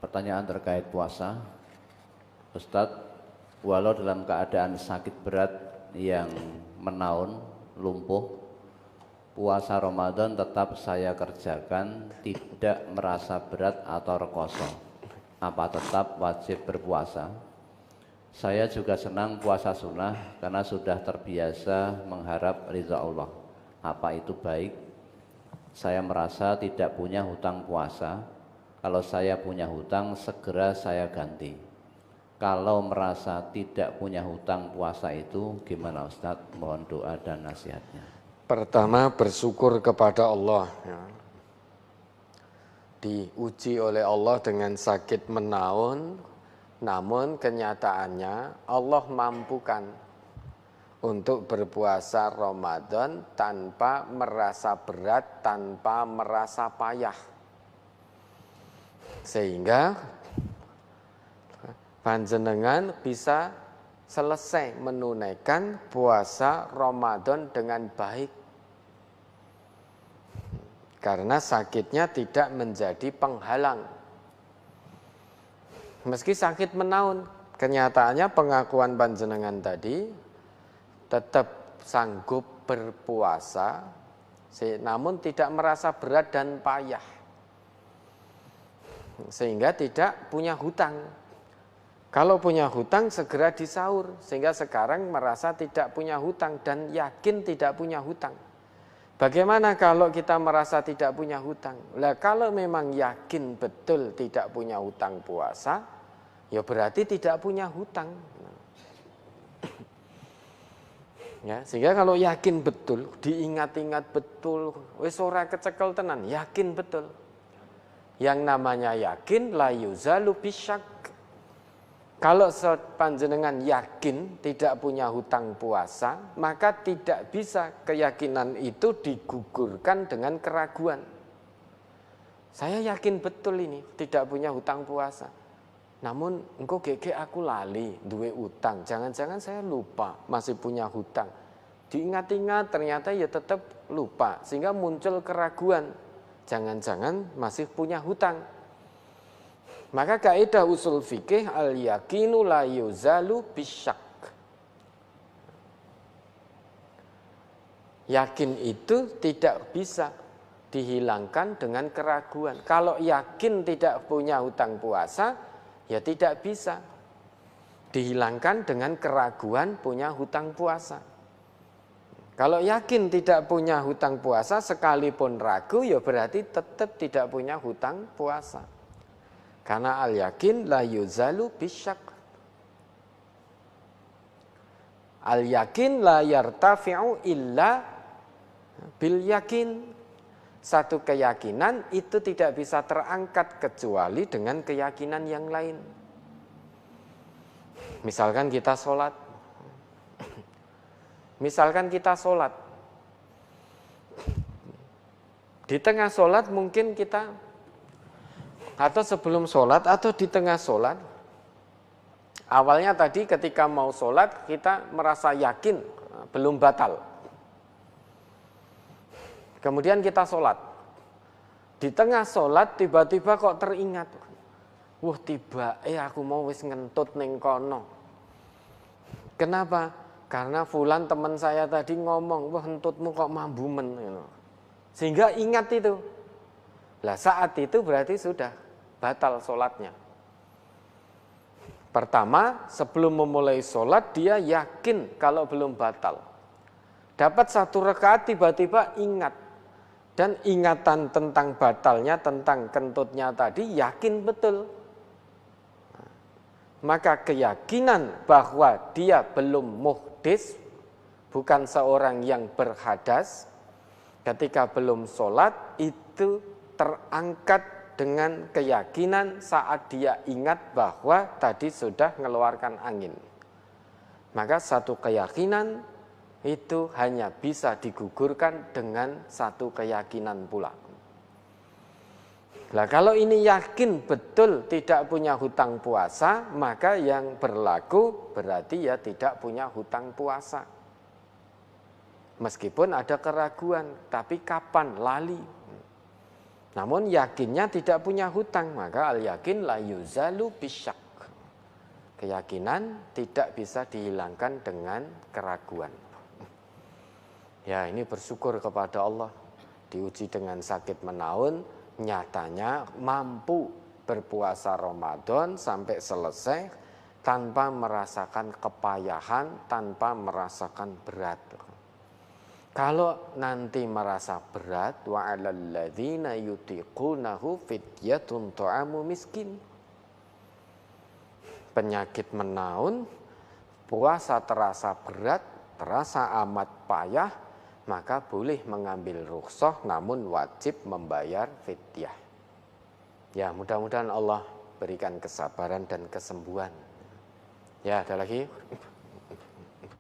Pertanyaan terkait puasa. Ustadz, walau dalam keadaan sakit berat yang menaun, lumpuh, puasa Ramadan tetap saya kerjakan, tidak merasa berat atau rekoso. Apa tetap wajib berpuasa? Saya juga senang puasa sunnah karena sudah terbiasa mengharap ridha Allah. Apa itu baik? Saya merasa tidak punya hutang puasa. Kalau saya punya hutang, segera saya ganti. Kalau merasa tidak punya hutang puasa itu, gimana Ustadz? Mohon doa dan nasihatnya. Pertama, bersyukur kepada Allah. Diuji oleh Allah dengan sakit menaun, namun kenyataannya Allah mampukan untuk berpuasa Ramadan tanpa merasa berat, tanpa merasa payah. Sehingga panjenengan bisa selesai menunaikan puasa Ramadan dengan baik. Karena sakitnya tidak menjadi penghalang. Meski sakit menaun, kenyataannya pengakuan panjenengan tadi tetap sanggup berpuasa, namun tidak merasa berat dan payah. Sehingga tidak punya hutang. Kalau punya hutang segera disaur, sehingga sekarang merasa tidak punya hutang dan yakin tidak punya hutang. Bagaimana kalau kita merasa tidak punya hutang? Lah kalau memang yakin betul tidak punya hutang puasa, ya berarti tidak punya hutang. Ya, sehingga kalau yakin betul, diingat-ingat betul, wis ora kecekel tenan, yakin betul. Yang namanya yakin la yuzalu bisyak. Kalau panjenengan yakin tidak punya hutang puasa, maka tidak bisa keyakinan itu digugurkan dengan keraguan. Saya yakin betul ini tidak punya hutang puasa. Namun engko gege aku lali duwe utang, jangan-jangan saya lupa masih punya hutang. Diingat-ingat ternyata ya tetap lupa, sehingga muncul keraguan. Jangan-jangan masih punya hutang. Maka kaidah usul fikih al-yakinu la yuzalu bisyak. Yakin itu tidak bisa dihilangkan dengan keraguan. Kalau yakin tidak punya hutang puasa, ya tidak bisa dihilangkan dengan keraguan punya hutang puasa. Kalau yakin tidak punya hutang puasa, sekalipun ragu, ya berarti tetap tidak punya hutang puasa. Karena al-yakin la yuzalu bisyak. Al-yakin la yartafi'u illa bil yakin. Satu keyakinan itu tidak bisa terangkat kecuali dengan keyakinan yang lain. Misalkan kita sholat. Di tengah sholat mungkin kita, atau sebelum sholat atau di tengah sholat, awalnya tadi ketika mau sholat kita merasa yakin belum batal. Kemudian kita sholat. Di tengah sholat tiba-tiba kok teringat, wah tiba aku mau wis ngentut ning kono. Kenapa? Karena fulan teman saya tadi ngomong, wah entutmu kok mambumen. Sehingga ingat itu. Lah saat itu berarti sudah batal sholatnya. Pertama, sebelum memulai sholat dia yakin kalau belum batal. Dapat satu rakaat tiba-tiba ingat. Dan ingatan tentang batalnya, tentang kentutnya tadi yakin betul. Maka keyakinan bahwa dia belum muhdis, bukan seorang yang berhadas, ketika belum sholat itu terangkat dengan keyakinan saat dia ingat bahwa tadi sudah mengeluarkan angin. Maka satu keyakinan itu hanya bisa digugurkan dengan satu keyakinan pula. Nah, kalau ini yakin betul tidak punya hutang puasa, maka yang berlaku berarti ya tidak punya hutang puasa. Meskipun ada keraguan, tapi kapan lali? Namun yakinnya tidak punya hutang, maka al-yakin la yuzalu bisyak. Keyakinan tidak bisa dihilangkan dengan keraguan. Ya, ini bersyukur kepada Allah. Diuji dengan sakit menaun, nyatanya mampu berpuasa Ramadan sampai selesai tanpa merasakan kepayahan, tanpa merasakan berat. Kalau nanti merasa berat, wa 'alal ladzina yutiqunahu fidyatun ta'amu miskin. Penyakit menaun, puasa terasa berat, terasa amat payah, maka boleh mengambil rukhsah namun wajib membayar fidyah. Ya, mudah-mudahan Allah berikan kesabaran dan kesembuhan. Ya, ada lagi?